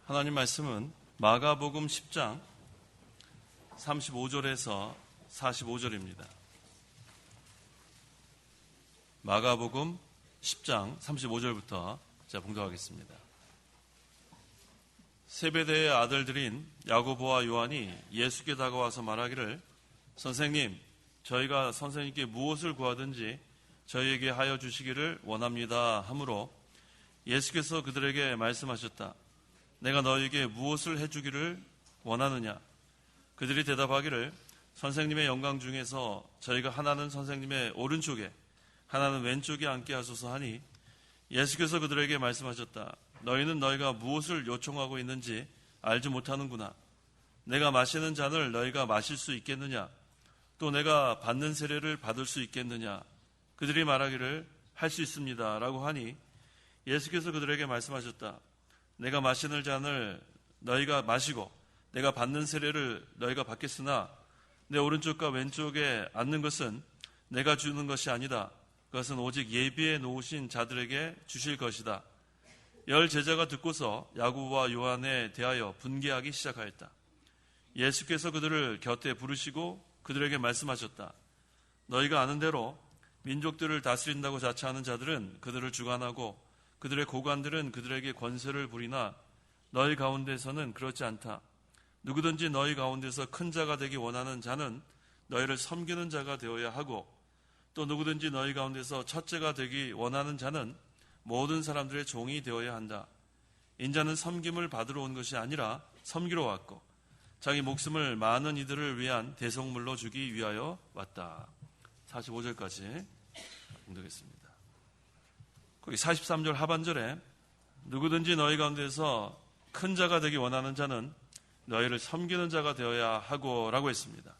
하나님 말씀은 마가복음 10장 35절에서 45절입니다. 마가복음 10장 35절부터 제가 봉독하겠습니다. 세베대의 아들들인 야고보와 요한이 예수께 다가와서 말하기를, 선생님, 저희가 선생님께 무엇을 구하든지 저희에게 하여 주시기를 원합니다 하므로 예수께서 그들에게 말씀하셨다. 내가 너희에게 무엇을 해주기를 원하느냐? 그들이 대답하기를, 선생님의 영광 중에서 저희가 하나는 선생님의 오른쪽에 하나는 왼쪽에 앉게 하소서 하니, 예수께서 그들에게 말씀하셨다. 너희는 너희가 무엇을 요청하고 있는지 알지 못하는구나. 내가 마시는 잔을 너희가 마실 수 있겠느냐? 또 내가 받는 세례를 받을 수 있겠느냐? 그들이 말하기를 할 수 있습니다 라고 하니, 예수께서 그들에게 말씀하셨다. 내가 마시는 잔을 너희가 마시고 내가 받는 세례를 너희가 받겠으나 내 오른쪽과 왼쪽에 앉는 것은 내가 주는 것이 아니다. 그것은 오직 예비해 놓으신 자들에게 주실 것이다. 10 제자가 듣고서 야고보와 요한에 대하여 분개하기 시작하였다. 예수께서 그들을 곁에 부르시고 그들에게 말씀하셨다. 너희가 아는 대로 민족들을 다스린다고 자처하는 자들은 그들을 주관하고 그들의 고관들은 그들에게 권세를 부리나 너희 가운데서는 그렇지 않다. 누구든지 너희 가운데서 큰 자가 되기 원하는 자는 너희를 섬기는 자가 되어야 하고, 또 누구든지 너희 가운데서 첫째가 되기 원하는 자는 모든 사람들의 종이 되어야 한다. 인자는 섬김을 받으러 온 것이 아니라 섬기러 왔고 자기 목숨을 많은 이들을 위한 대속물로 주기 위하여 왔다. 45절까지 읽겠습니다. 거기 43절 하반절에 누구든지 너희 가운데서 큰 자가 되기 원하는 자는 너희를 섬기는 자가 되어야 하고 라고 했습니다.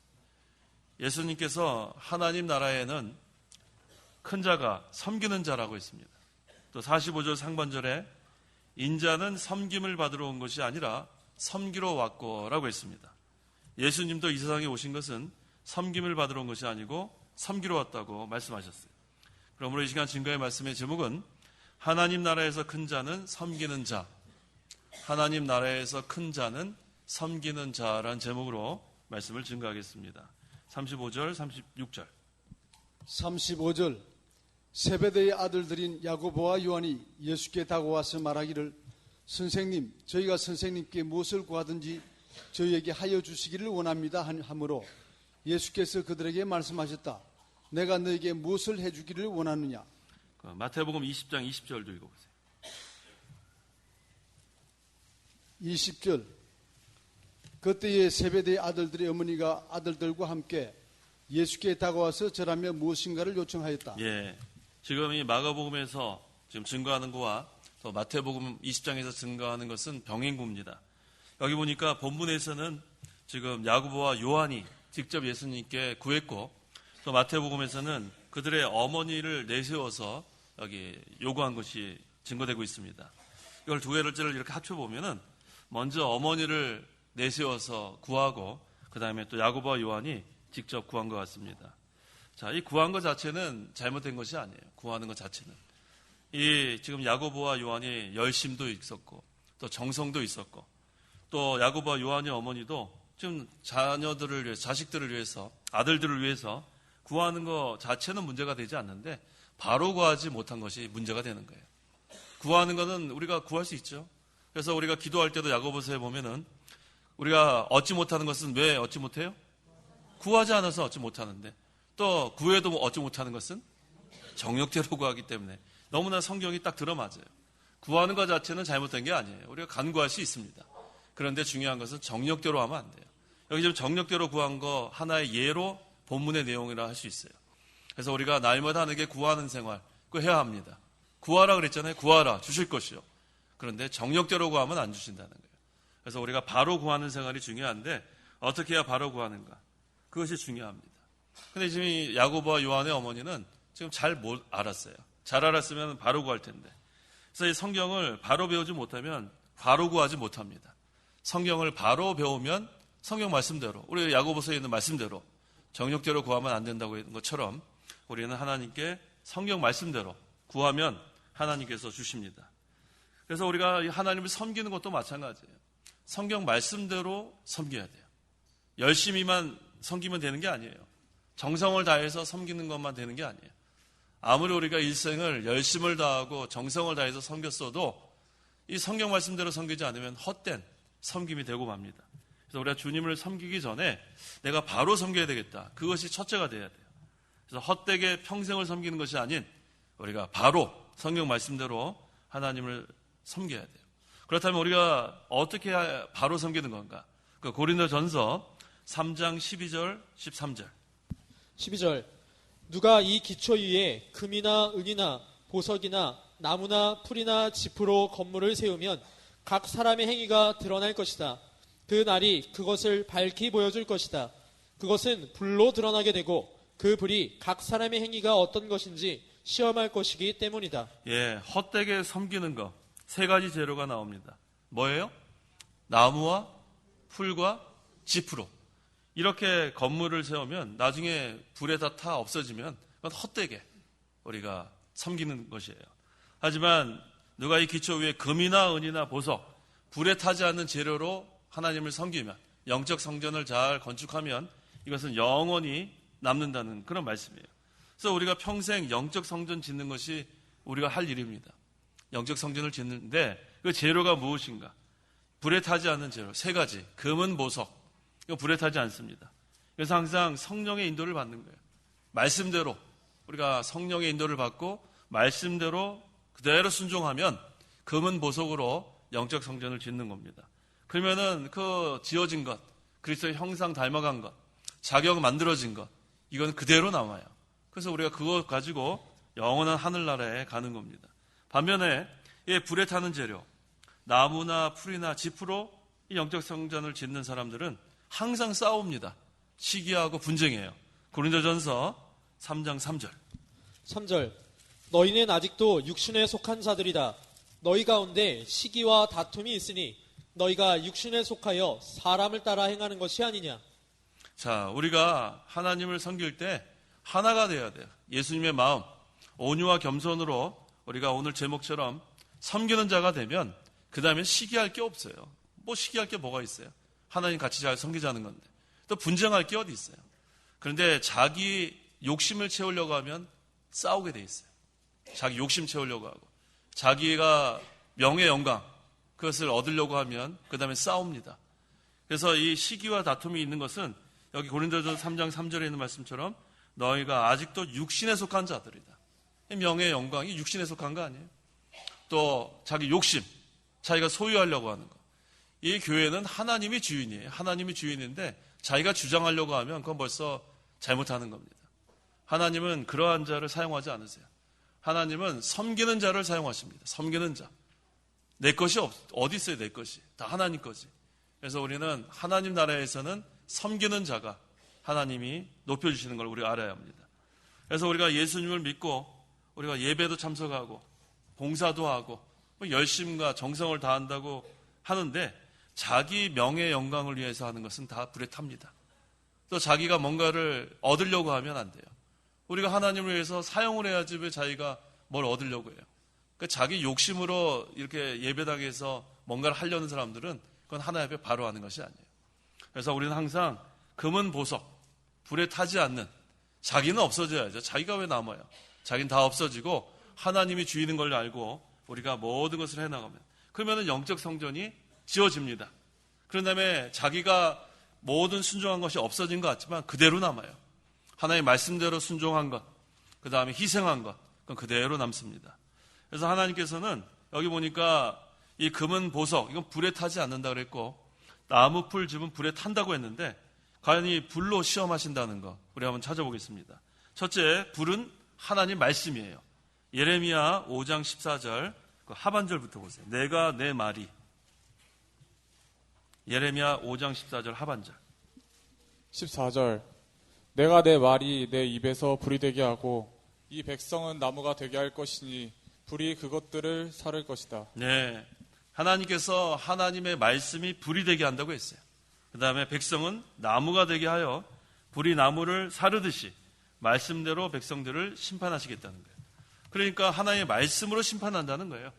예수님께서 하나님 나라에는 큰 자가 섬기는 자라고 했습니다. 또 45절 상반절에 인자는 섬김을 받으러 온 것이 아니라 섬기러 왔고 라고 했습니다. 예수님도 이 세상에 오신 것은 섬김을 받으러 온 것이 아니고 섬기러 왔다고 말씀하셨어요. 그러므로 이 시간 증거의 말씀의 제목은 하나님 나라에서 큰 자는 섬기는 자, 하나님 나라에서 큰 자는 섬기는 자라는 제목으로 말씀을 증거하겠습니다. 35절, 36절. 35절. 세베대의 아들들인 야고보와 요한이 예수께 다가와서 말하기를, 선생님, 저희가 선생님께 무엇을 구하든지 저희에게 하여 주시기를 원합니다 하므로 예수께서 그들에게 말씀하셨다. 내가 너에게 무엇을 해주기를 원하느냐? 마태복음 20장 20절도 읽어보세요. 20절. 그때에 세베대의 아들들의 어머니가 아들들과 함께 예수께 다가와서 절하며 무엇인가를 요청하였다. 예, 지금 이 마가복음에서 지금 증거하는 거와 또 마태복음 20장에서 증거하는 것은 병행구입니다. 여기 보니까 본문에서는 지금 야고보와 요한이 직접 예수님께 구했고, 또 마태복음에서는 그들의 어머니를 내세워서 여기 요구한 것이 증거되고 있습니다. 이걸 두 개를 이렇게 합쳐보면은 먼저 어머니를 내세워서 구하고 그 다음에 또 야고보와 요한이 직접 구한 것 같습니다. 자, 이 구한 것 자체는 잘못된 것이 아니에요. 구하는 것 자체는. 이 지금 야고보와 요한이 열심도 있었고 또 정성도 있었고, 또 야고보와 요한의 어머니도 지금 자녀들을 위해서, 자식들을 위해서, 아들들을 위해서 구하는 것 자체는 문제가 되지 않는데 바로 구하지 못한 것이 문제가 되는 거예요. 구하는 것은 우리가 구할 수 있죠. 그래서 우리가 기도할 때도 야고보서에 보면은 우리가 얻지 못하는 것은 왜 얻지 못해요? 구하지 않아서 얻지 못하는데, 또 구해도 얻지 못하는 것은 정욕대로 구하기 때문에 너무나 성경이 딱 들어맞아요. 구하는 것 자체는 잘못된 게 아니에요. 우리가 간구할 수 있습니다. 그런데 중요한 것은 정욕대로 하면 안 돼요. 여기 지금 정욕대로 구한 거 하나의 예로 본문의 내용이라 할 수 있어요. 그래서 우리가 날마다 하나님께 구하는 생활, 그거 해야 합니다. 구하라 그랬잖아요. 구하라, 주실 것이요. 그런데 정욕대로 구하면 안 주신다는 거예요. 그래서 우리가 바로 구하는 생활이 중요한데 어떻게 해야 바로 구하는가? 그것이 중요합니다. 근데 지금 이 야고보와 요한의 어머니는 지금 잘 못 알았어요. 잘 알았으면 바로 구할 텐데. 그래서 이 성경을 바로 배우지 못하면 바로 구하지 못합니다. 성경을 바로 배우면 성경 말씀대로, 우리 야고보서에 있는 말씀대로 정욕대로 구하면 안 된다고 했던 것처럼 우리는 하나님께 성경 말씀대로 구하면 하나님께서 주십니다. 그래서 우리가 하나님을 섬기는 것도 마찬가지예요. 성경 말씀대로 섬겨야 돼요. 열심히만 섬기면 되는 게 아니에요. 정성을 다해서 섬기는 것만 되는 게 아니에요. 아무리 우리가 일생을 열심을 다하고 정성을 다해서 섬겼어도 이 성경 말씀대로 섬기지 않으면 헛된 섬김이 되고 맙니다. 그래서 우리가 주님을 섬기기 전에 내가 바로 섬겨야 되겠다. 그것이 첫째가 돼야 돼요. 그래서 헛되게 평생을 섬기는 것이 아닌 우리가 바로 성경 말씀대로 하나님을 섬겨야 돼요. 그렇다면 우리가 어떻게 바로 섬기는 건가? 그 고린도전서 3장 12절, 13절. 12절. 누가 이 기초 위에 금이나 은이나 보석이나 나무나 풀이나 짚으로 건물을 세우면 각 사람의 행위가 드러날 것이다. 그 날이 그것을 밝히 보여줄 것이다. 그것은 불로 드러나게 되고 그 불이 각 사람의 행위가 어떤 것인지 시험할 것이기 때문이다. 예, 헛되게 섬기는 거 세 가지 재료가 나옵니다. 뭐예요? 나무와 풀과 짚으로. 이렇게 건물을 세우면 나중에 불에 다 타 없어지면 그건 헛되게 우리가 섬기는 것이에요. 하지만 누가 이 기초 위에 금이나 은이나 보석, 불에 타지 않는 재료로 하나님을 섬기면, 영적 성전을 잘 건축하면 이것은 영원히 남는다는 그런 말씀이에요. 그래서 우리가 평생 영적 성전 짓는 것이 우리가 할 일입니다. 영적 성전을 짓는데 그 재료가 무엇인가? 불에 타지 않는 재료 세 가지. 금은 보석. 이거 불에 타지 않습니다. 그래서 항상 성령의 인도를 받는 거예요. 말씀대로 우리가 성령의 인도를 받고 말씀대로 그대로 순종하면 금은 보석으로 영적 성전을 짓는 겁니다. 그러면은 그 지어진 것, 그리스도의 형상 닮아간 것, 자격 만들어진 것, 이건 그대로 남아요. 그래서 우리가 그거 가지고 영원한 하늘나라에 가는 겁니다. 반면에 이 불에 타는 재료, 나무나 풀이나 짚으로 이 영적 성전을 짓는 사람들은 항상 싸웁니다. 시기하고 분쟁해요. 고린도전서 3장 3절. 3절. 너희는 아직도 육신에 속한 자들이다. 너희 가운데 시기와 다툼이 있으니 너희가 육신에 속하여 사람을 따라 행하는 것이 아니냐. 자, 우리가 하나님을 섬길 때 하나가 돼야 돼요. 예수님의 마음, 온유와 겸손으로 우리가 오늘 제목처럼 섬기는 자가 되면 그 다음에 시기할 게 없어요. 뭐 시기할 게 뭐가 있어요? 하나님 같이 잘 섬기자는 건데. 또 분쟁할 게 어디 있어요? 그런데 자기 욕심을 채우려고 하면 싸우게 돼 있어요. 자기 욕심 채우려고 하고 자기가 명예 영광 그것을 얻으려고 하면 그 다음에 싸웁니다. 그래서 이 시기와 다툼이 있는 것은 여기 고린도전서 3장 3절에 있는 말씀처럼 너희가 아직도 육신에 속한 자들이다. 명예 영광이 육신에 속한 거 아니에요? 또 자기 욕심, 자기가 소유하려고 하는 거. 이 교회는 하나님이 주인이에요. 하나님이 주인인데 자기가 주장하려고 하면 그건 벌써 잘못하는 겁니다. 하나님은 그러한 자를 사용하지 않으세요. 하나님은 섬기는 자를 사용하십니다. 섬기는 자. 내 것이 어디 있어요? 내 것이. 다 하나님 거지. 그래서 우리는 하나님 나라에서는 섬기는 자가 하나님이 높여주시는 걸 우리가 알아야 합니다. 그래서 우리가 예수님을 믿고 우리가 예배도 참석하고 봉사도 하고 열심과 정성을 다한다고 하는데 자기 명예 영광을 위해서 하는 것은 다 불에 탑니다. 또 자기가 뭔가를 얻으려고 하면 안 돼요. 우리가 하나님을 위해서 사용을 해야지 왜 자기가 뭘 얻으려고 해요. 그러니까 자기 욕심으로 이렇게 예배당에서 뭔가를 하려는 사람들은 그건 하나님 앞에 바로 하는 것이 아니에요. 그래서 우리는 항상 금은 보석, 불에 타지 않는 자기는 없어져야죠. 자기가 왜 남아요? 자기는 다 없어지고 하나님이 주인인 걸 알고 우리가 모든 것을 해나가면 그러면 영적 성전이 지어집니다. 그런 다음에 자기가 모든 순종한 것이 없어진 것 같지만 그대로 남아요. 하나님의 말씀대로 순종한 것, 그 다음에 희생한 것, 그건 그대로 남습니다. 그래서 하나님께서는 여기 보니까 이 금은 보석, 이건 불에 타지 않는다 그랬고 나무, 풀, 짚은 불에 탄다고 했는데 과연 이 불로 시험하신다는 거 우리 한번 찾아보겠습니다. 첫째, 불은 하나님 말씀이에요. 예레미야 5장 14절 그 하반절부터 보세요. 내가 내 말이. 예레미야 5장 14절 하반절. 14절. 내가 내 말이 내 입에서 불이 되게 하고 이 백성은 나무가 되게 할 것이니 불이 그것들을 사를 것이다. 네, 하나님께서 하나님의 말씀이 불이 되게 한다고 했어요. 그 다음에 백성은 나무가 되게 하여 불이 나무를 사르듯이 말씀대로 백성들을 심판하시겠다는 거예요. 그러니까 하나님의 말씀으로 심판한다는 거예요.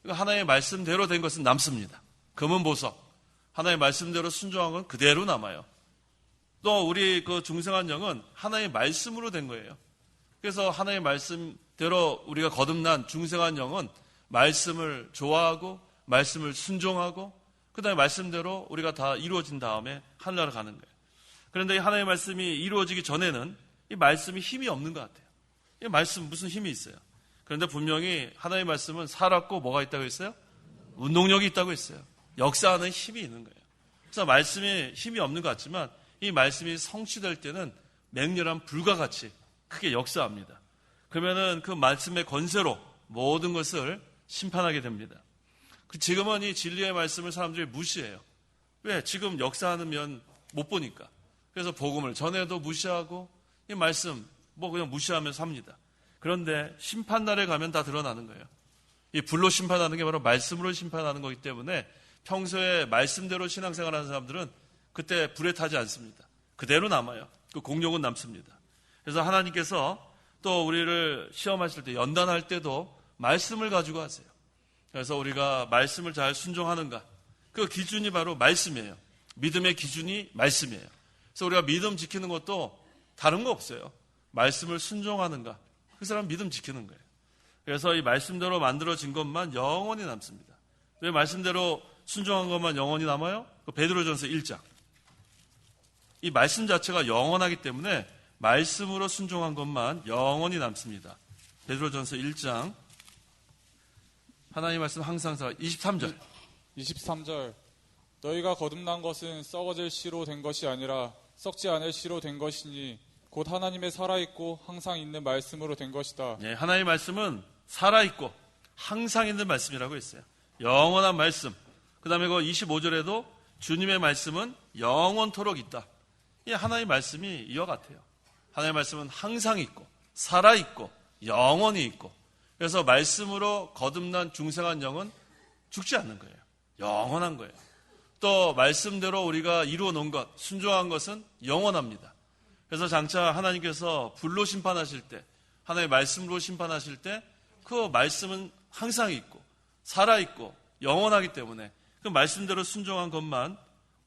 그러니까 하나님의 말씀대로 된 것은 남습니다. 금은 보석. 하나님의 말씀대로 순종한 건 그대로 남아요. 또 우리 그 중생한 영은 하나님의 말씀으로 된 거예요. 그래서 하나님의 말씀대로 우리가 거듭난 중생한 영은 말씀을 좋아하고 말씀을 순종하고 그 다음에 말씀대로 우리가 다 이루어진 다음에 하늘나라 가는 거예요. 그런데 이 하나님의 말씀이 이루어지기 전에는 이 말씀이 힘이 없는 것 같아요. 이 말씀 무슨 힘이 있어요? 그런데 분명히 하나님의 말씀은 살았고 뭐가 있다고 했어요? 운동력이 있다고 했어요. 역사하는 힘이 있는 거예요. 그래서 말씀에 힘이 없는 것 같지만 이 말씀이 성취될 때는 맹렬한 불과 같이 크게 역사합니다. 그러면은 그 말씀의 권세로 모든 것을 심판하게 됩니다. 지금은 이 진리의 말씀을 사람들이 무시해요. 왜? 지금 역사하는 면 못 보니까. 그래서 복음을 전해도 무시하고 이 말씀 뭐 그냥 무시하면서 삽니다. 그런데 심판날에 가면 다 드러나는 거예요. 이 불로 심판하는 게 바로 말씀으로 심판하는 거기 때문에 평소에 말씀대로 신앙생활하는 사람들은 그때 불에 타지 않습니다. 그대로 남아요. 그 공력은 남습니다. 그래서 하나님께서 또 우리를 시험하실 때 연단할 때도 말씀을 가지고 하세요. 그래서 우리가 말씀을 잘 순종하는가 그 기준이 바로 말씀이에요. 믿음의 기준이 말씀이에요. 그래서 우리가 믿음 지키는 것도 다른 거 없어요. 말씀을 순종하는가 그 사람 믿음 지키는 거예요. 그래서 이 말씀대로 만들어진 것만 영원히 남습니다. 왜 말씀대로 순종한 것만 영원히 남아요? 베드로전서 1장. 이 말씀 자체가 영원하기 때문에 말씀으로 순종한 것만 영원히 남습니다. 베드로전서 1장 하나님 말씀 항상 23절 23절 너희가 거듭난 것은 썩어질 씨로 된 것이 아니라 썩지 않을 씨로 된 것이니 곧 하나님의 살아있고 항상 있는 말씀으로 된 것이다. 네, 하나님의 말씀은 살아있고 항상 있는 말씀이라고 했어요. 영원한 말씀. 그 다음에 그 25절에도 주님의 말씀은 영원토록 있다. 이 하나님의 말씀이 이와 같아요. 하나님의 말씀은 항상 있고 살아있고 영원히 있고 그래서 말씀으로 거듭난 중생한 영은 죽지 않는 거예요. 영원한 거예요. 또 말씀대로 우리가 이루어 놓은 것, 순종한 것은 영원합니다. 그래서 장차 하나님께서 불로 심판하실 때 하나님의 말씀으로 심판하실 때 그 말씀은 항상 있고 살아있고 영원하기 때문에 그 말씀대로 순종한 것만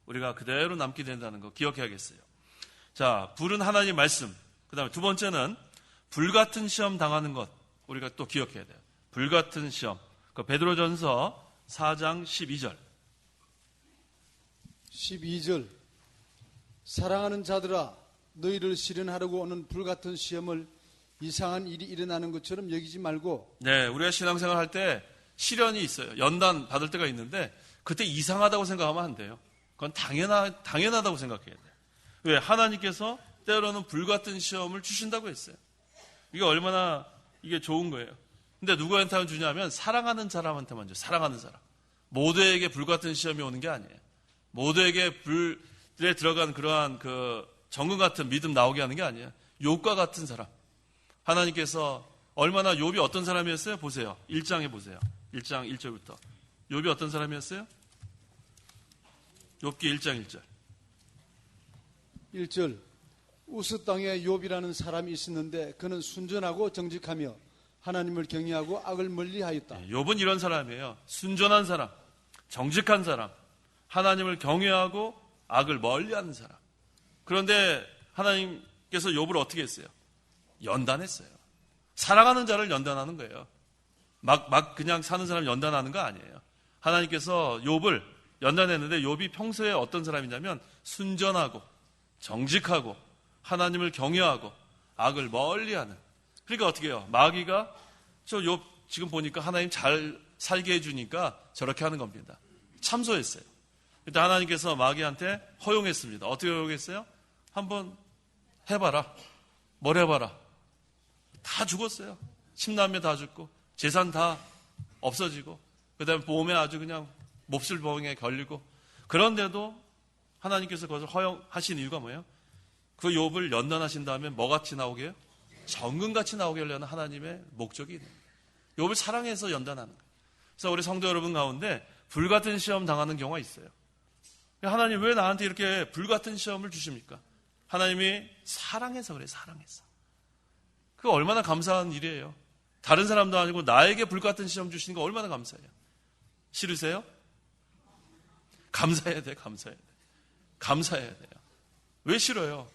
우리가 그대로 남게 된다는 거 기억해야겠어요. 자, 불은 하나님 말씀. 그 다음에 두 번째는 불같은 시험 당하는 것 우리가 또 기억해야 돼요. 불같은 시험. 그 베드로전서 4장 12절 12절 사랑하는 자들아 너희를 시련하려고 오는 불같은 시험을 이상한 일이 일어나는 것처럼 여기지 말고 네, 우리가 신앙생활 할 때 시련이 있어요. 연단 받을 때가 있는데 그때 이상하다고 생각하면 안 돼요. 그건 당연하다고 생각해야 돼요. 왜? 하나님께서 때로는 불같은 시험을 주신다고 했어요. 이게 얼마나 이게 좋은 거예요. 근데 누구한테만 주냐면 사랑하는 사람한테만 줘요. 사랑하는 사람. 모두에게 불같은 시험이 오는 게 아니에요. 모두에게 불에 들어간 그러한 그 정금 같은 믿음 나오게 하는 게 아니에요. 욥과 같은 사람. 하나님께서 얼마나 욥이 어떤 사람이었어요? 보세요. 1장에 보세요. 1장 1절부터. 욥이 어떤 사람이었어요? 욥기 1장 1절. 1절 우스 땅에 욥이라는 사람이 있었는데 그는 순전하고 정직하며 하나님을 경외하고 악을 멀리하였다. 욥은 이런 사람이에요. 순전한 사람, 정직한 사람, 하나님을 경외하고 악을 멀리하는 사람. 그런데 하나님께서 욥을 어떻게 했어요? 연단했어요. 사랑하는 자를 연단하는 거예요. 막 그냥 사는 사람 연단하는 거 아니에요. 하나님께서 욥을 연단했는데 욥이 평소에 어떤 사람이냐면 순전하고 정직하고 하나님을 경외하고 악을 멀리하는. 그러니까 어떻게 해요? 마귀가 저 욥 지금 보니까 하나님 잘 살게 해주니까 저렇게 하는 겁니다. 참소했어요. 그때 하나님께서 마귀한테 허용했습니다. 어떻게 허용했어요? 한번 해봐라. 뭘 해봐라. 다 죽었어요. 10남매 다 죽고 재산 다 없어지고 그 다음에 보험에 아주 그냥 몹쓸 병에 걸리고 그런데도 하나님께서 그것을 허용하신 이유가 뭐예요? 그 욥을 연단하신 다음에 뭐같이 나오게 해요? 정금같이 나오게 하려는 하나님의 목적이 있는 거예요. 욥을 사랑해서 연단하는 거예요. 그래서 우리 성도 여러분 가운데 불같은 시험 당하는 경우가 있어요. 하나님 왜 나한테 이렇게 불같은 시험을 주십니까? 하나님이 사랑해서 그래요. 사랑해서. 그거 얼마나 감사한 일이에요. 다른 사람도 아니고 나에게 불같은 시험 주시는 거 얼마나 감사해요. 싫으세요? 감사해야 돼, 감사해야 돼. 감사해야 돼요. 왜 싫어요?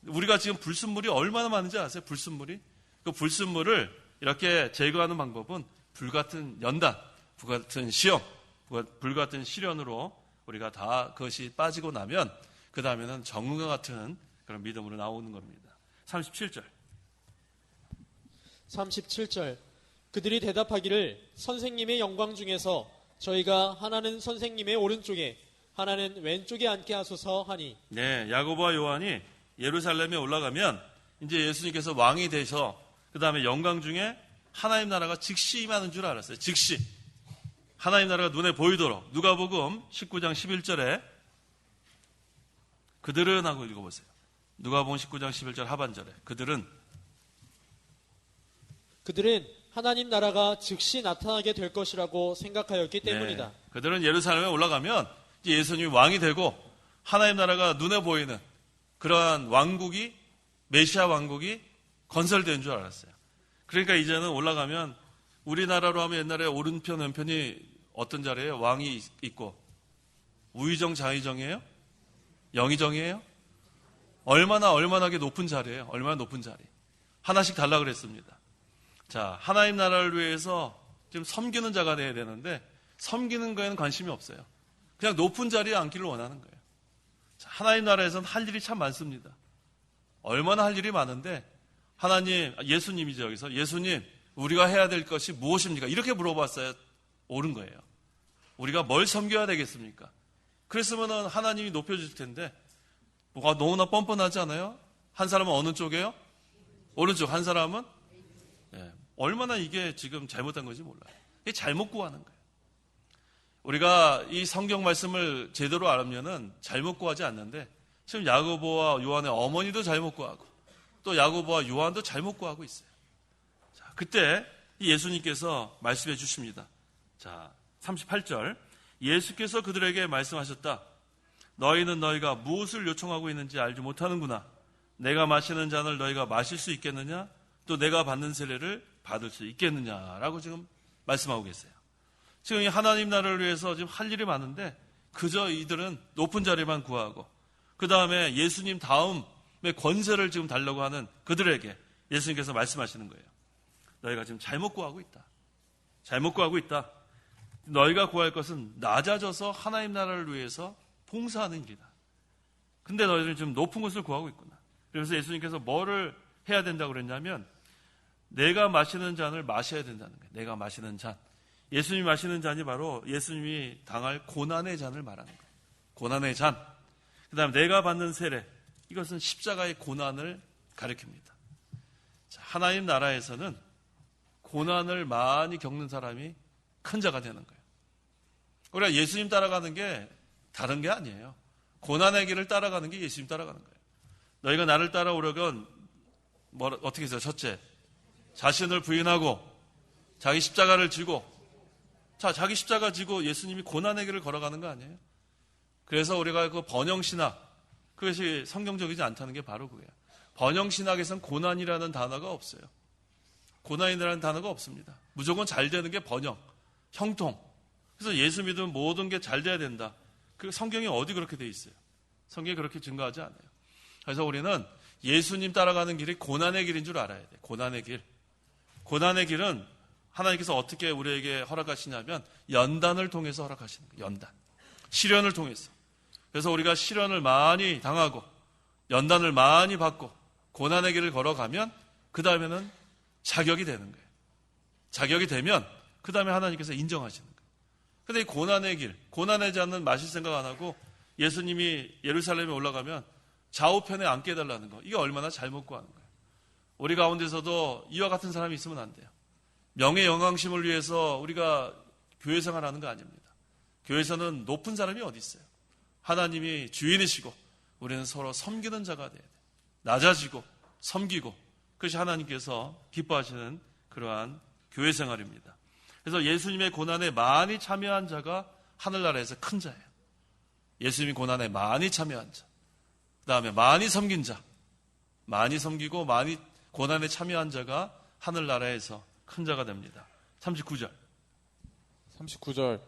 우리가 지금 불순물이 얼마나 많은지 아세요? 불순물이? 그 불순물을 이렇게 제거하는 방법은 불같은 연단, 불같은 시험, 불같은 시련으로 우리가 다 그것이 빠지고 나면 그 다음에는 정금과 같은 그런 믿음으로 나오는 겁니다. 37절. 37절. 그들이 대답하기를 선생님의 영광 중에서 저희가 하나는 선생님의 오른쪽에 하나는 왼쪽에 앉게 하소서 하니. 네, 야고보와 요한이 예루살렘에 올라가면 이제 예수님께서 왕이 되셔 그 다음에 영광 중에 하나님 나라가 즉시 임하는 줄 알았어요. 즉시. 하나님 나라가 눈에 보이도록. 누가복음 19장 11절에 그들은 하고 읽어보세요. 누가복음 19장 11절 하반절에 그들은 하나님 나라가 즉시 나타나게 될 것이라고 생각하였기 때문이다. 네, 그들은 예루살렘에 올라가면 이제 예수님이 왕이 되고 하나님 나라가 눈에 보이는 그러한 왕국이 메시아 왕국이 건설된 줄 알았어요. 그러니까 이제는 올라가면 우리나라로 하면 옛날에 오른편 왼편이 어떤 자리예요? 왕이 있고 우의정 좌의정이에요? 영의정이에요? 얼마나게 높은 자리예요? 얼마나 높은 자리? 하나씩 달라 그랬습니다. 자, 하나님 나라를 위해서 지금 섬기는 자가 돼야 되는데 섬기는 거에는 관심이 없어요. 그냥 높은 자리에 앉기를 원하는 거예요. 자, 하나님 나라에서는 할 일이 참 많습니다. 얼마나 할 일이 많은데 하나님, 예수님이죠 여기서. 예수님, 우리가 해야 될 것이 무엇입니까? 이렇게 물어봤어야 옳은 거예요. 우리가 뭘 섬겨야 되겠습니까? 그랬으면 하나님이 높여줄 텐데 뭐가 너무나 뻔뻔하지 않아요? 한 사람은 어느 쪽이에요? 오른쪽. 한 사람은? 네. 얼마나 이게 지금 잘못된 건지 몰라요. 이게 잘못 구하는 거예요. 우리가 이 성경 말씀을 제대로 알면은 잘못 구하지 않는데 지금 야고보와 요한의 어머니도 잘못 구하고 또 야고보와 요한도 잘못 구하고 있어요. 자, 그때 예수님께서 말씀해 주십니다. 자, 38절. 예수께서 그들에게 말씀하셨다. 너희는 너희가 무엇을 요청하고 있는지 알지 못하는구나. 내가 마시는 잔을 너희가 마실 수 있겠느냐? 또 내가 받는 세례를 받을 수 있겠느냐라고 지금 말씀하고 계세요. 지금 이 하나님 나라를 위해서 지금 할 일이 많은데 그저 이들은 높은 자리만 구하고 그 다음에 예수님 다음에 권세를 지금 달라고 하는 그들에게 예수님께서 말씀하시는 거예요. 너희가 지금 잘못 구하고 있다. 잘못 구하고 있다. 너희가 구할 것은 낮아져서 하나님 나라를 위해서 봉사하는 일이다. 근데 너희들은 지금 높은 것을 구하고 있구나. 그래서 예수님께서 뭐를 해야 된다고 그랬냐면 내가 마시는 잔을 마셔야 된다는 거예요. 내가 마시는 잔. 예수님이 마시는 잔이 바로 예수님이 당할 고난의 잔을 말하는 거예요. 고난의 잔. 그 다음에 내가 받는 세례. 이것은 십자가의 고난을 가리킵니다. 자, 하나님 나라에서는 고난을 많이 겪는 사람이 큰 자가 되는 거예요. 우리가 예수님 따라가는 게 다른 게 아니에요. 고난의 길을 따라가는 게 예수님 따라가는 거예요. 너희가 나를 따라오려면 어떻게 해서 첫째, 자신을 부인하고 자기 십자가를 지고 자, 자기 십자가 지고 예수님이 고난의 길을 걸어가는 거 아니에요? 그래서 우리가 그 번영신학 그것이 성경적이지 않다는 게 바로 그거예요. 번영신학에서는 고난이라는 단어가 없어요. 고난이라는 단어가 없습니다. 무조건 잘 되는 게 번영, 형통. 그래서 예수 믿으면 모든 게 잘 돼야 된다. 그 성경이 어디 그렇게 돼 있어요? 성경이 그렇게 증거하지 않아요. 그래서 우리는 예수님 따라가는 길이 고난의 길인 줄 알아야 돼요. 고난의 길. 고난의 길은 하나님께서 어떻게 우리에게 허락하시냐면 연단을 통해서 허락하시는 거예요. 연단. 시련을 통해서. 그래서 우리가 시련을 많이 당하고 연단을 많이 받고 고난의 길을 걸어가면 그 다음에는 자격이 되는 거예요. 자격이 되면 그 다음에 하나님께서 인정하시는 거예요. 근데 이 고난의 길, 고난의 잔은 마실 생각 안 하고 예수님이 예루살렘에 올라가면 좌우편에 앉게 해달라는 거. 이게 얼마나 잘못 구하는 거예요. 우리 가운데서도 이와 같은 사람이 있으면 안 돼요. 명예 영광심을 위해서 우리가 교회 생활하는 거 아닙니다. 교회에서는 높은 사람이 어디 있어요? 하나님이 주인이시고 우리는 서로 섬기는 자가 돼야 돼요. 낮아지고 섬기고 그것이 하나님께서 기뻐하시는 그러한 교회 생활입니다. 그래서 예수님의 고난에 많이 참여한 자가 하늘나라에서 큰 자예요. 예수님이 고난에 많이 참여한 자. 그 다음에 많이 섬긴 자. 많이 섬기고 많이 고난에 참여한 자가 하늘나라에서 큰 자가 됩니다. 39절. 39절.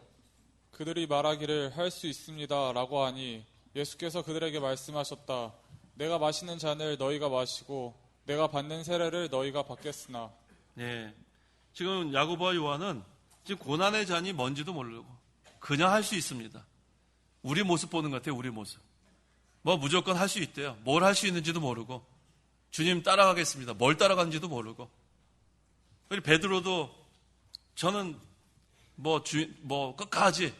그들이 말하기를 할 수 있습니다 라고 하니 예수께서 그들에게 말씀하셨다. 내가 마시는 잔을 너희가 마시고 내가 받는 세례를 너희가 받겠으나. 네. 지금 야고보와 요한은 지금 고난의 잔이 뭔지도 모르고 그냥 할 수 있습니다. 우리 모습 보는 것 같아요. 우리 모습. 뭐 무조건 할 수 있대요. 뭘 할 수 있는지도 모르고 주님 따라가겠습니다. 뭘 따라가는지도 모르고. 그리고 베드로도 저는 끝까지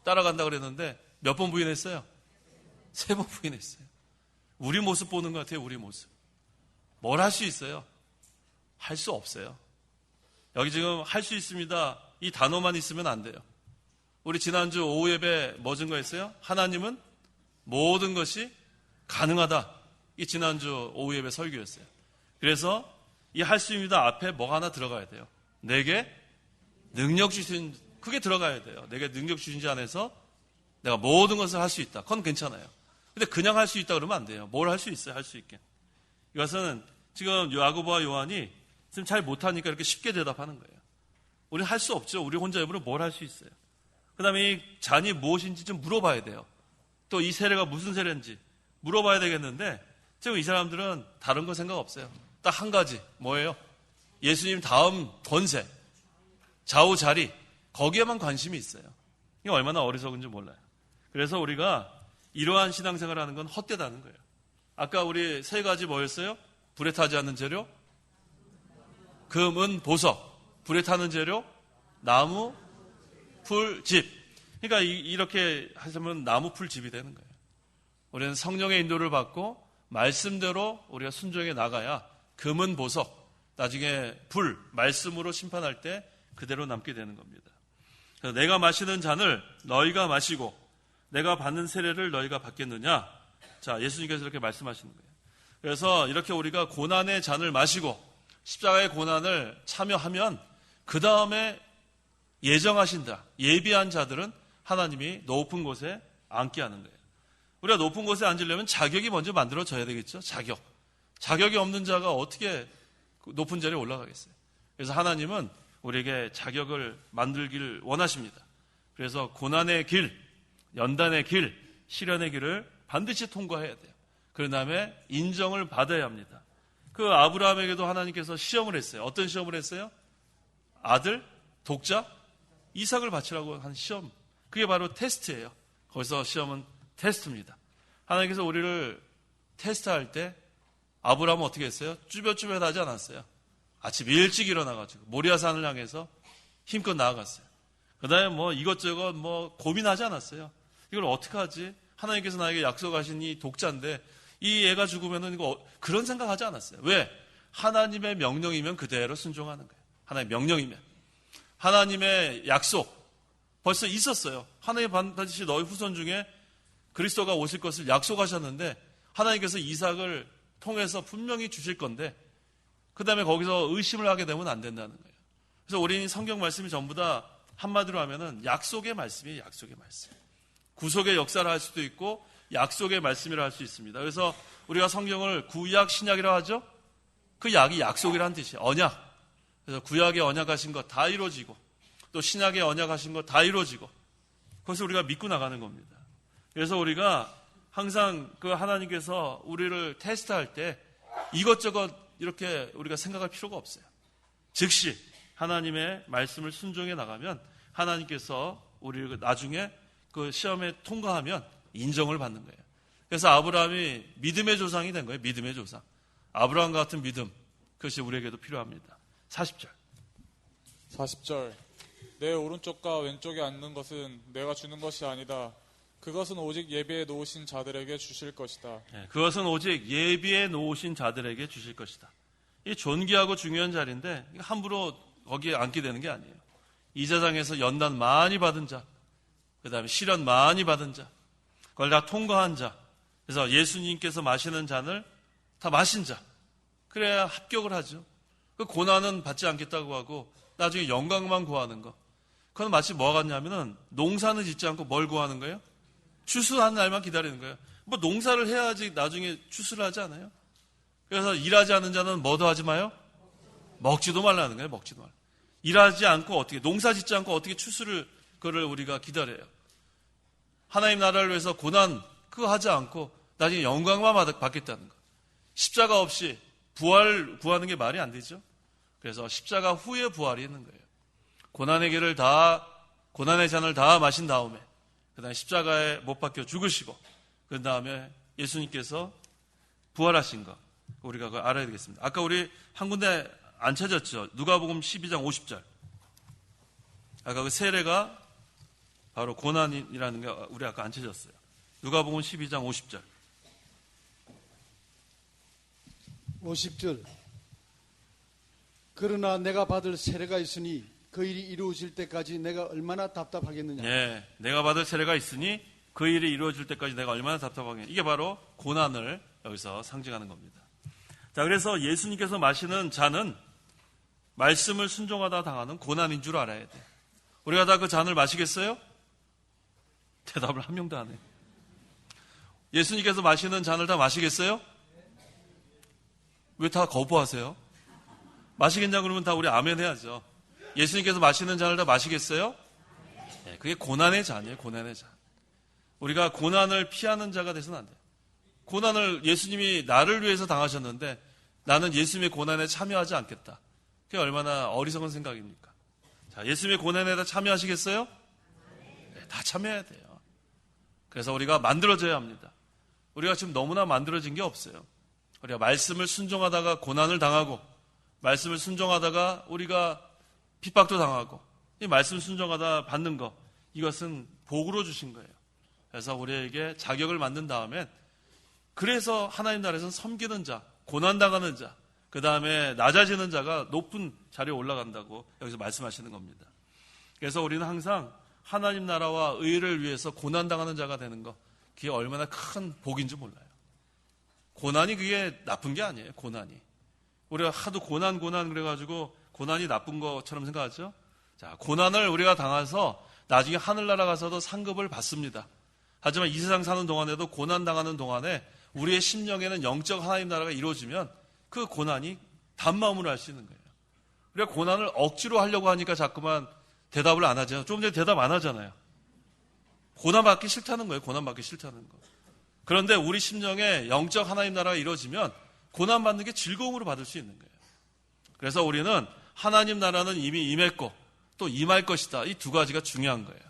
따라간다 그랬는데 몇 번 부인했어요? 3번 부인했어요. 우리 모습 보는 것 같아요. 우리 모습. 뭘 할 수 있어요? 할 수 없어요. 여기 지금 할 수 있습니다. 이 단어만 있으면 안 돼요. 우리 지난주 오후 예배 뭐 증거했어요? 하나님은 모든 것이 가능하다. 이 지난주 오후 예배 설교였어요. 그래서 이 할 수 있습니다 앞에 뭐가 하나 들어가야 돼요. 내게 능력 주신, 그게 들어가야 돼요. 내게 능력 주신 자 안에서 내가 모든 것을 할 수 있다. 그건 괜찮아요. 근데 그냥 할 수 있다 그러면 안 돼요. 뭘 할 수 있어요? 할 수 있게. 이것은 지금 야고보와 요한이 지금 잘 못하니까 이렇게 쉽게 대답하는 거예요. 우리 할 수 없죠. 우리 혼자 입으로 뭘 할 수 있어요. 그 다음에 이 잔이 무엇인지 좀 물어봐야 돼요. 또 이 세례가 무슨 세례인지 물어봐야 되겠는데 지금 이 사람들은 다른 거 생각 없어요. 딱 한 가지. 뭐예요? 예수님 다음 권세, 좌우 자리, 거기에만 관심이 있어요. 이게 얼마나 어리석은지 몰라요. 그래서 우리가 이러한 신앙생활을 하는 건 헛되다는 거예요. 아까 우리 3가지 뭐였어요? 불에 타지 않는 재료, 금, 은, 보석. 불에 타는 재료, 나무, 풀, 집. 그러니까 이렇게 하시면 나무, 풀, 집이 되는 거예요. 우리는 성령의 인도를 받고 말씀대로 우리가 순종해 나가야 금은 보석, 나중에 불, 말씀으로 심판할 때 그대로 남게 되는 겁니다. 그래서 내가 마시는 잔을 너희가 마시고 내가 받는 세례를 너희가 받겠느냐? 자, 예수님께서 이렇게 말씀하시는 거예요. 그래서 이렇게 우리가 고난의 잔을 마시고 십자가의 고난을 참여하면 그 다음에 예정하신다. 예비한 자들은 하나님이 높은 곳에 앉게 하는 거예요. 우리가 높은 곳에 앉으려면 자격이 먼저 만들어져야 되겠죠. 자격이 없는 자가 어떻게 높은 자리에 올라가겠어요. 그래서 하나님은 우리에게 자격을 만들기를 원하십니다. 그래서 고난의 길, 연단의 길, 시련의 길을 반드시 통과해야 돼요. 그 다음에 인정을 받아야 합니다. 그 아브라함에게도 하나님께서 시험을 했어요. 어떤 시험을 했어요? 아들, 독자, 이삭을 바치라고 한 시험. 그게 바로 테스트예요. 거기서 시험은 테스트입니다. 하나님께서 우리를 테스트할 때 아브라함은 어떻게 했어요? 쭈뼛쭈뼛 하지 않았어요. 아침 일찍 일어나가지고 모리아산을 향해서 힘껏 나아갔어요. 그 다음에 이것저것 고민하지 않았어요. 이걸 어떻게 하지? 하나님께서 나에게 약속하신 이 독자인데 이 애가 죽으면은 이거 그런 생각하지 않았어요. 왜? 하나님의 명령이면 그대로 순종하는 거예요. 하나님의 명령이면. 하나님의 약속 벌써 있었어요. 하나님 반드시 너희 후손 중에 그리스도가 오실 것을 약속하셨는데 하나님께서 이삭을 통해서 분명히 주실 건데 그 다음에 거기서 의심을 하게 되면 안 된다는 거예요. 그래서 우리는 성경 말씀이 전부 다 한마디로 하면은 약속의 말씀이에요. 약속의 말씀. 구속의 역사를 할 수도 있고 약속의 말씀이라 할 수 있습니다. 그래서 우리가 성경을 구약, 신약이라 하죠. 그 약이 약속이라는 뜻이에요. 언약. 그래서 구약에 언약하신 것 다 이루어지고 또 신약에 언약하신 것 다 이루어지고 그것을 우리가 믿고 나가는 겁니다. 그래서 우리가 항상 그 하나님께서 우리를 테스트할 때 이것저것 이렇게 우리가 생각할 필요가 없어요. 즉시 하나님의 말씀을 순종해 나가면 하나님께서 우리를 나중에 그 시험에 통과하면 인정을 받는 거예요. 그래서 아브라함이 믿음의 조상이 된 거예요. 믿음의 조상. 아브라함 같은 믿음, 그것이 우리에게도 필요합니다. 40절. 내 오른쪽과 왼쪽에 앉는 것은 내가 주는 것이 아니다. 그것은 오직 예비해 놓으신 자들에게 주실 것이다. 네, 그것은 오직 예비해 놓으신 자들에게 주실 것이다. 이 존귀하고 중요한 자리인데 함부로 거기에 앉게 되는 게 아니에요. 이자장에서 연단 많이 받은 자, 그 다음에 시련 많이 받은 자, 그걸 다 통과한 자, 그래서 예수님께서 마시는 잔을 다 마신 자, 그래야 합격을 하죠. 그 고난은 받지 않겠다고 하고 나중에 영광만 구하는 거, 그건 마치 뭐가 같냐면은 농사는 짓지 않고 뭘 구하는 거예요? 추수하는 날만 기다리는 거예요. 농사를 해야지 나중에 추수를 하지 않아요? 그래서 일하지 않는 자는 뭐도 하지 마요? 먹지도 말라는 거예요. 먹지도 말라. 일하지 않고 어떻게, 농사 짓지 않고 어떻게 추수를, 그거를 우리가 기다려요. 하나님 나라를 위해서 고난, 그거 하지 않고 나중에 영광만 받겠다는 거. 십자가 없이 부활 구하는 게 말이 안 되죠. 그래서 십자가 후에 부활이 있는 거예요. 고난의 잔을 다 마신 다음에, 그 다음에 십자가에 못 박혀 죽으시고, 그 다음에 예수님께서 부활하신 거, 우리가 그걸 알아야 되겠습니다. 아까 우리 한 군데 안 찾았죠. 누가복음 12장 50절. 아까 그 세례가 바로 고난이라는 게 우리 아까 안 찾았어요. 누가복음 12장 50절. 50절. 그러나 내가 받을 세례가 있으니 그 일이 이루어질 때까지 내가 얼마나 답답하겠느냐. 네, 내가 받을 세례가 있으니 그 일이 이루어질 때까지 내가 얼마나 답답하겠느냐. 이게 바로 고난을 여기서 상징하는 겁니다. 자, 그래서 예수님께서 마시는 잔은 말씀을 순종하다 당하는 고난인 줄 알아야 돼. 우리가 다 그 잔을 마시겠어요? 대답을 한 명도 안 해. 예수님께서 마시는 잔을 다 마시겠어요? 왜 다 거부하세요? 마시겠냐 그러면 다 우리 아멘 해야죠. 예수님께서 마시는 잔을 다 마시겠어요? 네, 그게 고난의 잔이에요. 고난의 잔. 우리가 고난을 피하는 자가 돼서는 안 돼요. 고난을 예수님이 나를 위해서 당하셨는데 나는 예수님의 고난에 참여하지 않겠다. 그게 얼마나 어리석은 생각입니까? 자, 예수님의 고난에 다 참여하시겠어요? 네, 다 참여해야 돼요. 그래서 우리가 만들어져야 합니다. 우리가 지금 너무나 만들어진 게 없어요. 우리가 말씀을 순종하다가 고난을 당하고, 말씀을 순종하다가 우리가 핍박도 당하고, 이 말씀 순종하다 받는 거, 이것은 복으로 주신 거예요. 그래서 우리에게 자격을 만든 다음에, 그래서 하나님 나라에서는 섬기는 자, 고난당하는 자, 그 다음에 낮아지는 자가 높은 자리에 올라간다고 여기서 말씀하시는 겁니다. 그래서 우리는 항상 하나님 나라와 의를 위해서 고난당하는 자가 되는 거, 그게 얼마나 큰 복인지 몰라요. 고난이 그게 나쁜 게 아니에요. 고난이. 우리가 하도 고난 그래가지고 고난이 나쁜 것처럼 생각하죠. 자, 고난을 우리가 당해서 나중에 하늘나라 가서도 상급을 받습니다. 하지만 이 세상 사는 동안에도 고난 당하는 동안에 우리의 심령에는 영적 하나님 나라가 이루어지면 그 고난이 단마음으로 할 수 있는 거예요. 우리가 고난을 억지로 하려고 하니까 자꾸만 대답을 안 하잖아요. 조금 전에 대답 안 하잖아요. 고난받기 싫다는 거예요. 고난받기 싫다는 거. 그런데 우리 심령에 영적 하나님 나라가 이루어지면 고난받는 게 즐거움으로 받을 수 있는 거예요. 그래서 우리는 하나님 나라는 이미 임했고 또 임할 것이다. 이 두 가지가 중요한 거예요.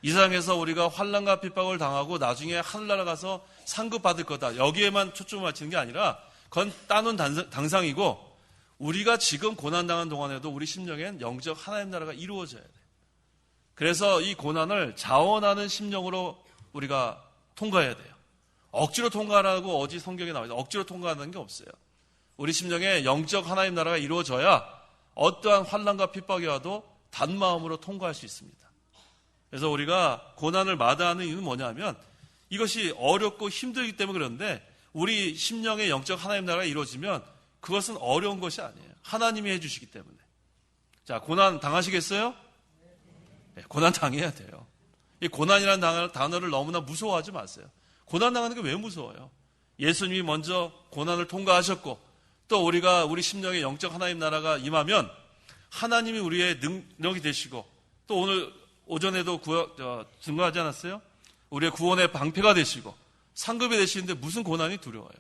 이 세상에서 우리가 환난과 핍박을 당하고 나중에 하늘나라 가서 상급 받을 거다. 여기에만 초점을 맞추는 게 아니라 그건 따놓은 당상이고 우리가 지금 고난당한 동안에도 우리 심령엔 영적 하나님 나라가 이루어져야 돼요. 그래서 이 고난을 자원하는 심령으로 우리가 통과해야 돼요. 억지로 통과하라고 어디 성경에 나와 있어요. 억지로 통과하는 게 없어요. 우리 심령에 영적 하나님 나라가 이루어져야 어떠한 환난과 핍박이 와도 단마음으로 통과할 수 있습니다. 그래서 우리가 고난을 마다하는 이유는 뭐냐면 이것이 어렵고 힘들기 때문에 그런데 우리 심령의 영적 하나님 나라가 이루어지면 그것은 어려운 것이 아니에요. 하나님이 해주시기 때문에. 자, 고난 당하시겠어요? 네, 고난 당해야 돼요. 이 고난이라는 단어를 너무나 무서워하지 마세요. 고난 당하는 게 왜 무서워요? 예수님이 먼저 고난을 통과하셨고 또 우리가 우리 심령의 영적 하나님 나라가 임하면 하나님이 우리의 능력이 되시고 또 오늘 오전에도 증거하지 않았어요? 우리의 구원의 방패가 되시고 상급이 되시는데 무슨 고난이 두려워요?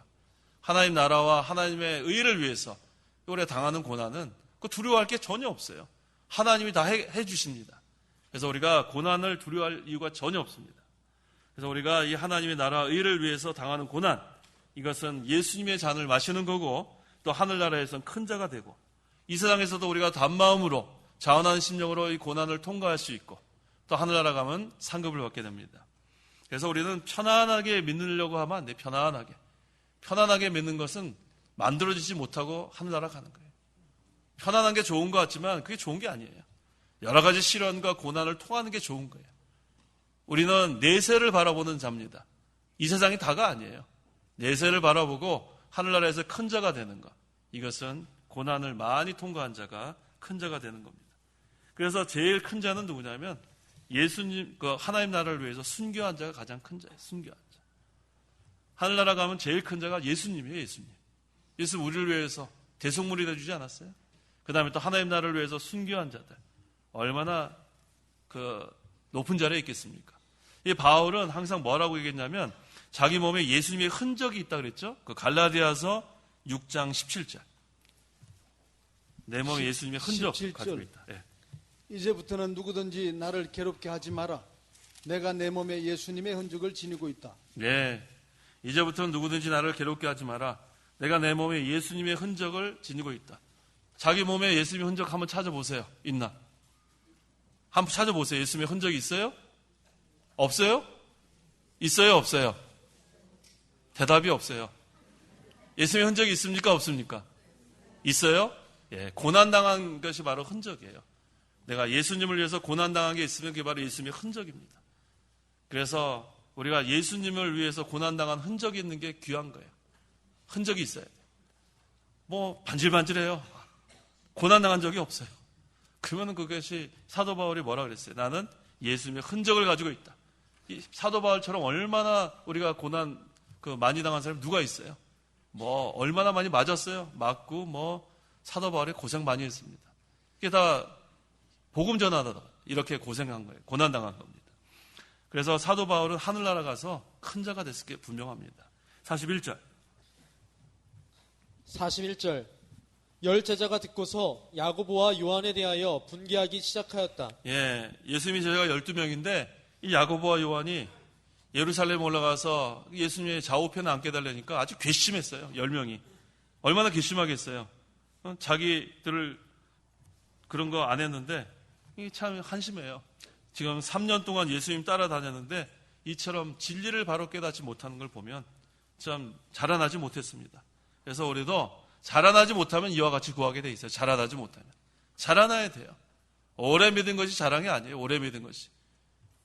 하나님 나라와 하나님의 의를 위해서 우리가 당하는 고난은 그 두려워할 게 전혀 없어요. 하나님이 다 해주십니다. 그래서 우리가 고난을 두려워할 이유가 전혀 없습니다. 그래서 우리가 이 하나님의 나라 의를 위해서 당하는 고난, 이것은 예수님의 잔을 마시는 거고 또 하늘나라에서는 큰 자가 되고 이 세상에서도 우리가 단마음으로 자원하는 심령으로 이 고난을 통과할 수 있고 또 하늘나라 가면 상급을 받게 됩니다. 그래서 우리는 편안하게 믿으려고 하면 안 돼요. 편안하게 믿는 것은 만들어지지 못하고 하늘나라 가는 거예요. 편안한 게 좋은 것 같지만 그게 좋은 게 아니에요. 여러 가지 시련과 고난을 통하는 게 좋은 거예요. 우리는 내세를 바라보는 자입니다. 이 세상이 다가 아니에요. 내세를 바라보고 하늘나라에서 큰 자가 되는 것. 이것은 고난을 많이 통과한 자가 큰 자가 되는 겁니다. 그래서 제일 큰 자는 누구냐면 예수님, 하나님 나라를 위해서 순교한 자가 가장 큰 자예요. 순교한 자. 하늘나라 가면 제일 큰 자가 예수님이에요. 예수님. 예수 우리를 위해서 대속물이 되주지 않았어요? 그 다음에 또 하나님 나라를 위해서 순교한 자들. 얼마나 그 높은 자리에 있겠습니까? 이 바울은 항상 뭐라고 얘기했냐면 자기 몸에 예수님의 흔적이 있다 그랬죠? 그 갈라디아서 6장 17절. 내 몸에 예수님의 흔적 17절. 가지고 있다. 예. 이제부터는 누구든지 나를 괴롭게 하지 마라. 내가 내 몸에 예수님의 흔적을 지니고 있다. 네. 이제부터는 누구든지 나를 괴롭게 하지 마라. 내가 내 몸에 예수님의 흔적을 지니고 있다. 자기 몸에 예수님의 흔적 한번 찾아보세요. 있나? 한번 찾아보세요. 예수님의 흔적이 있어요? 없어요? 있어요? 없어요? 대답이 없어요. 예수님의 흔적이 있습니까? 없습니까? 있어요? 예, 고난당한 것이 바로 흔적이에요. 내가 예수님을 위해서 고난당한 게 있으면 그게 바로 예수님의 흔적입니다. 그래서 우리가 예수님을 위해서 고난당한 흔적이 있는 게 귀한 거예요. 흔적이 있어야 돼요. 뭐 반질반질해요. 고난당한 적이 없어요. 그러면 그것이 사도 바울이 뭐라 그랬어요? 나는 예수님의 흔적을 가지고 있다. 이 사도 바울처럼 얼마나 우리가 고난 많이 당한 사람이 누가 있어요? 뭐 얼마나 많이 맞았어요? 맞고 뭐 사도 바울이 고생 많이 했습니다. 이게 다 복음 전하다 이렇게 고생한 거예요. 고난 당한 겁니다. 그래서 사도 바울은 하늘나라 가서 큰 자가 됐을 게 분명합니다. 41절. 41절. 열 제자가 듣고서 야고보와 요한에 대하여 분개하기 시작하였다. 예, 예수님이 제자가 12명인데 이 야고보와 요한이 예루살렘 올라가서 예수님의 좌우편에 앉게 달라니까 아주 괘씸했어요. 10명이. 얼마나 괘씸하겠어요. 자기들을 그런 거 안 했는데 이게 참 한심해요. 지금 3년 동안 예수님 따라다녔는데 이처럼 진리를 바로 깨닫지 못하는 걸 보면 참 자라나지 못했습니다. 그래서 우리도 자라나지 못하면 이와 같이 구하게 돼 있어요. 자라나지 못하면. 자라나야 돼요. 오래 믿은 것이 자랑이 아니에요. 오래 믿은 것이.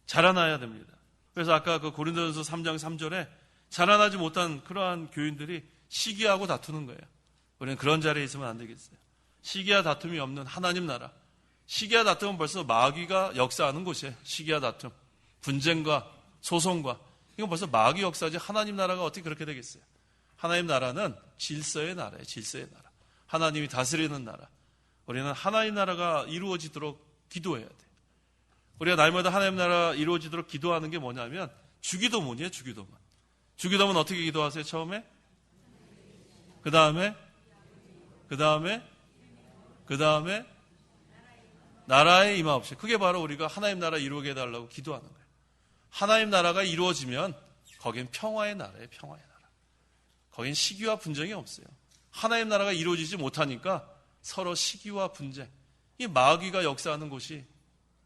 자라나야 됩니다. 그래서 아까 그 고린도전서 3장 3절에 자라나지 못한 그러한 교인들이 시기하고 다투는 거예요. 우리는 그런 자리에 있으면 안 되겠어요. 시기와 다툼이 없는 하나님 나라. 시기와 다툼은 벌써 마귀가 역사하는 곳이에요. 시기와 다툼. 분쟁과 소송과. 이건 벌써 마귀 역사지 하나님 나라가 어떻게 그렇게 되겠어요. 하나님 나라는 질서의 나라예요. 질서의 나라. 하나님이 다스리는 나라. 우리는 하나님 나라가 이루어지도록 기도해야 돼요. 우리가 날마다 하나님 나라 이루어지도록 기도하는 게 뭐냐면 주기도문이에요. 주기도문. 주기도문 어떻게 기도하세요? 처음에? 그 다음에 나라의 임하옵시고. 그게 바로 우리가 하나님 나라 이루게 해달라고 기도하는 거예요. 하나님 나라가 이루어지면 거긴 평화의 나라예요. 평화의 나라. 거긴 시기와 분쟁이 없어요. 하나님 나라가 이루어지지 못하니까 서로 시기와 분쟁. 이 마귀가 역사하는 곳이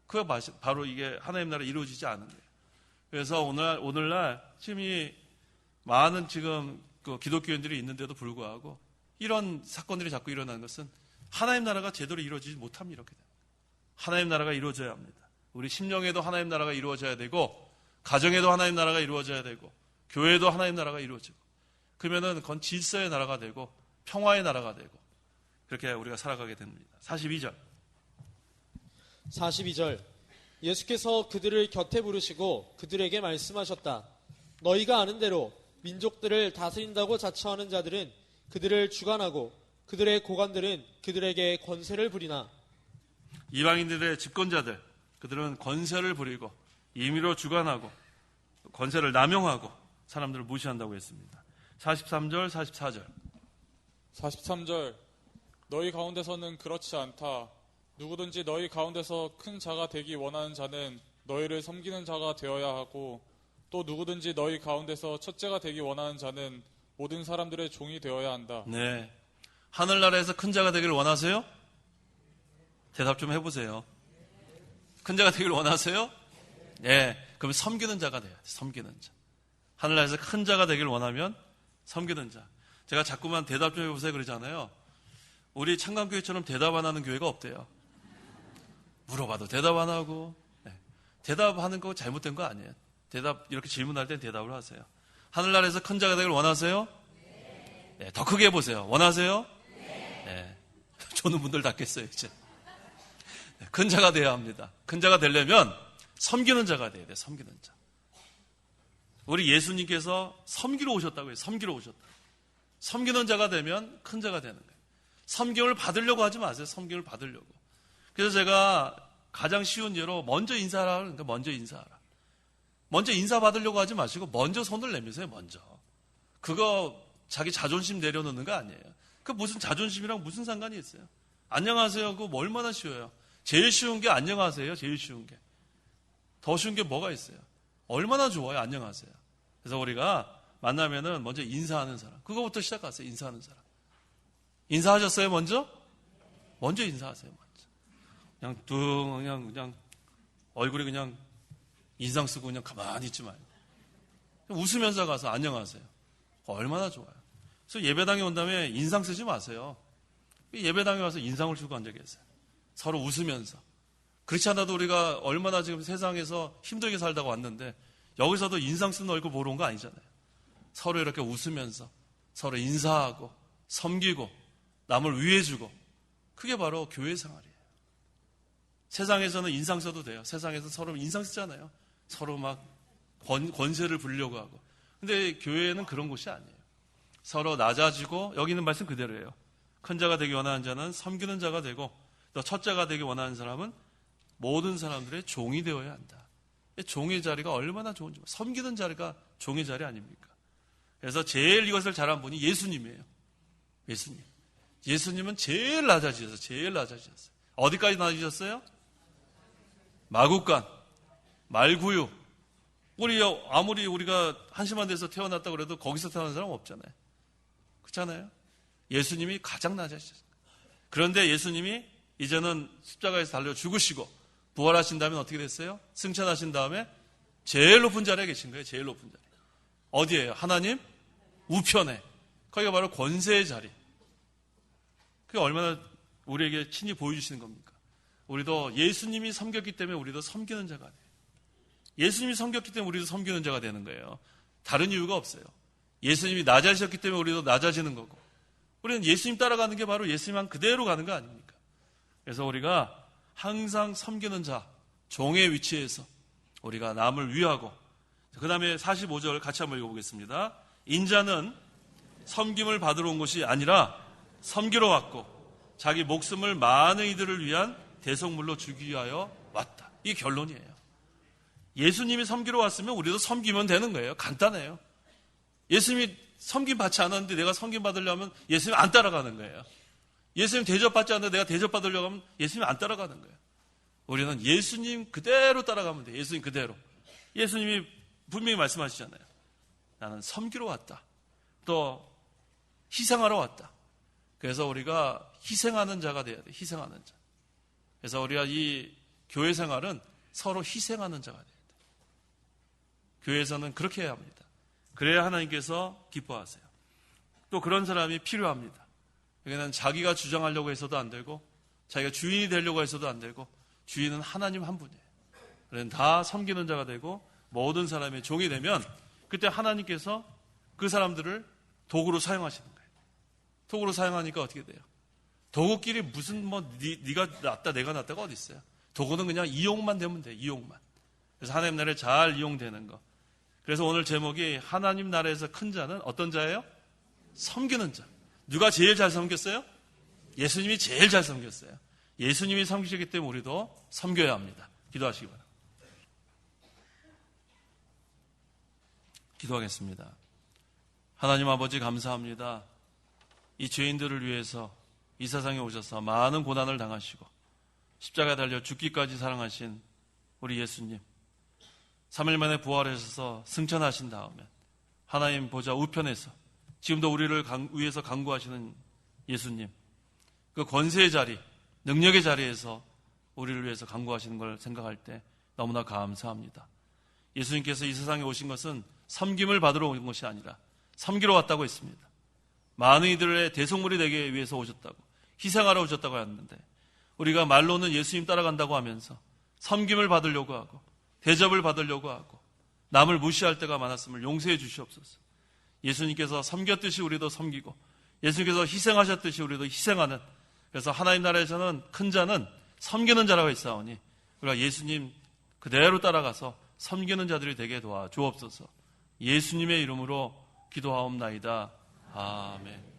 그가 바로 이게 하나님 나라 이루어지지 않은 거예요. 그래서 오늘날 지금 이 많은 지금 그 기독교인들이 있는데도 불구하고 이런 사건들이 자꾸 일어나는 것은 하나님 나라가 제대로 이루어지지 못하면 이렇게 됩니다. 하나님 나라가 이루어져야 합니다. 우리 심령에도 하나님 나라가 이루어져야 되고 가정에도 하나님 나라가 이루어져야 되고 교회도 하나님 나라가 이루어지고 그러면은 그건 질서의 나라가 되고 평화의 나라가 되고 그렇게 우리가 살아가게 됩니다. 42절. 42절. 예수께서 그들을 곁에 부르시고 그들에게 말씀하셨다. 너희가 아는 대로 민족들을 다스린다고 자처하는 자들은 그들을 주관하고 그들의 고관들은 그들에게 권세를 부리나. 이방인들의 집권자들, 그들은 권세를 부리고 임의로 주관하고 권세를 남용하고 사람들을 무시한다고 했습니다. 43절, 44절. 43절. 너희 가운데서는 그렇지 않다. 누구든지 너희 가운데서 큰 자가 되기 원하는 자는 너희를 섬기는 자가 되어야 하고 또 누구든지 너희 가운데서 첫째가 되기 원하는 자는 모든 사람들의 종이 되어야 한다. 네. 하늘나라에서 큰 자가 되기를 원하세요? 대답 좀 해보세요. 큰 자가 되기를 원하세요? 네. 그럼 섬기는 자가 돼야 돼. 섬기는 자. 하늘나라에서 큰 자가 되기를 원하면 섬기는 자. 제가 자꾸만 대답 좀 해보세요 그러잖아요. 우리 창간교회처럼 대답 안 하는 교회가 없대요. 물어봐도 대답 안 하고. 네. 대답하는 거 잘못된 거 아니에요. 대답 이렇게 질문할 땐 대답을 하세요. 하늘나라에서 큰 자가 되기를 원하세요? 네. 더 크게 해보세요. 원하세요? 네. 조는 분들 닫겠어요 이제. 네. 큰 자가 돼야 합니다. 큰 자가 되려면 섬기는 자가 돼야 돼요. 섬기는 자. 우리 예수님께서 섬기러 오셨다고 해요. 섬기러 오셨다. 섬기는 자가 되면 큰 자가 되는 거예요. 섬김을 받으려고 하지 마세요. 섬김을 받으려고. 그래서 제가 가장 쉬운 예로 먼저 인사하라 그러니까 먼저 인사하라. 먼저 인사받으려고 하지 마시고 먼저 손을 내미세요. 먼저. 그거 자기 자존심 내려놓는 거 아니에요. 그 무슨 자존심이랑 무슨 상관이 있어요. 안녕하세요. 그거 뭐 얼마나 쉬워요. 제일 쉬운 게 안녕하세요. 제일 쉬운 게. 더 쉬운 게 뭐가 있어요. 얼마나 좋아요. 안녕하세요. 그래서 우리가 만나면은 먼저 인사하는 사람. 그거부터 시작하세요. 인사하는 사람. 인사하셨어요? 먼저? 먼저 인사하세요. 먼저. 그냥 얼굴이 그냥 인상 쓰고 그냥 가만히 있지 말고. 웃으면서 가서 안녕하세요. 얼마나 좋아요. 그래서 예배당에 온 다음에 인상 쓰지 마세요. 예배당에 와서 인상을 쓰고 앉아 계세요. 서로 웃으면서. 그렇지 않아도 우리가 얼마나 지금 세상에서 힘들게 살다가 왔는데 여기서도 인상 쓰는 얼굴 보러 온 거 아니잖아요. 서로 이렇게 웃으면서 서로 인사하고 섬기고 남을 위해주고 그게 바로 교회 생활이에요. 세상에서는 인상 써도 돼요. 세상에서 서로 인상 쓰잖아요. 서로 막 권세를 부리려고 하고. 근데 교회는 그런 곳이 아니에요. 서로 낮아지고 여기 있는 말씀 그대로예요. 큰 자가 되기 원하는 자는 섬기는 자가 되고 또 첫자가 되기 원하는 사람은 모든 사람들의 종이 되어야 한다. 종의 자리가 얼마나 좋은지 섬기는 자리가 종의 자리 아닙니까? 그래서 제일 이것을 잘한 분이 예수님이에요. 예수님. 예수님은 제일 낮아지셨어요. 어디까지 낮아지셨어요? 마구간, 말구유. 아무리 우리가 한심한 데서 태어났다고 그래도 거기서 태어난 사람 없잖아요. 그렇잖아요? 예수님이 가장 낮아지셨어요. 그런데 예수님이 이제는 십자가에서 달려 죽으시고 부활하신 다음에 어떻게 됐어요? 승천하신 다음에 제일 높은 자리에 계신 거예요. 제일 높은 자리. 어디예요? 하나님 우편에. 거기가 바로 권세의 자리. 그게 얼마나 우리에게 친히 보여주시는 겁니까? 우리도 예수님이 섬겼기 때문에 우리도 섬기는 자가 돼요. 예수님이 섬겼기 때문에 우리도 섬기는 자가 되는 거예요. 다른 이유가 없어요. 예수님이 낮아지셨기 때문에 우리도 낮아지는 거고 우리는 예수님 따라가는 게 바로 예수님만 그대로 가는 거 아닙니까? 그래서 우리가 항상 섬기는 자, 종의 위치에서 우리가 남을 위하고 그 다음에 45절 같이 한번 읽어보겠습니다. 인자는 섬김을 받으러 온 것이 아니라 섬기러 왔고 자기 목숨을 많은 이들을 위한 대속물로 주기 위하여 왔다. 이게 결론이에요. 예수님이 섬기러 왔으면 우리도 섬기면 되는 거예요. 간단해요. 예수님이 섬김 받지 않았는데 내가 섬김 받으려면 예수님 안 따라가는 거예요. 예수님 대접받지 않는데 내가 대접받으려고 하면 예수님 안 따라가는 거예요. 우리는 예수님 그대로 따라가면 돼요. 예수님 그대로. 예수님이 분명히 말씀하시잖아요. 나는 섬기러 왔다. 또 희생하러 왔다. 그래서 우리가 희생하는 자가 돼야 돼요. 희생하는 자. 그래서 우리가 이 교회 생활은 서로 희생하는 자가 돼야 돼요. 교회에서는 그렇게 해야 합니다. 그래야 하나님께서 기뻐하세요. 또 그런 사람이 필요합니다. 여기는 자기가 주장하려고 해서도 안 되고 자기가 주인이 되려고 해서도 안 되고 주인은 하나님 한 분이에요. 그래서 다 섬기는 자가 되고 모든 사람의 종이 되면 그때 하나님께서 그 사람들을 도구로 사용하시는 거예요. 도구로 사용하니까 어떻게 돼요? 도구끼리 무슨 네가 낫다 내가 낫다가 어디 있어요? 도구는 그냥 이용만 되면 돼요. 이용만. 그래서 하나님 나라에 잘 이용되는 거. 그래서 오늘 제목이 하나님 나라에서 큰 자는 어떤 자예요? 섬기는 자. 누가 제일 잘 섬겼어요? 예수님이 제일 잘 섬겼어요. 예수님이 섬기셨기 때문에 우리도 섬겨야 합니다. 기도하시기 바랍니다. 기도하겠습니다. 하나님 아버지 감사합니다. 이 죄인들을 위해서 이 세상에 오셔서 많은 고난을 당하시고 십자가에 달려 죽기까지 사랑하신 우리 예수님 3일 만에 부활하셔서 승천하신 다음에 하나님 보좌 우편에서 지금도 우리를 위해서 간구하시는 예수님 그 권세의 자리, 능력의 자리에서 우리를 위해서 간구하시는 걸 생각할 때 너무나 감사합니다. 예수님께서 이 세상에 오신 것은 섬김을 받으러 온 것이 아니라 섬기러 왔다고 했습니다. 많은 이들의 대속물이 되기 위해서 오셨다고 희생하러 오셨다고 했는데 우리가 말로는 예수님 따라간다고 하면서 섬김을 받으려고 하고 대접을 받으려고 하고 남을 무시할 때가 많았음을 용서해 주시옵소서. 예수님께서 섬겼듯이 우리도 섬기고 예수님께서 희생하셨듯이 우리도 희생하는 그래서 하나님 나라에서는 큰 자는 섬기는 자라고 했사오니 우리가 예수님 그대로 따라가서 섬기는 자들이 되게 도와 주옵소서. 예수님의 이름으로 기도하옵나이다. 아멘.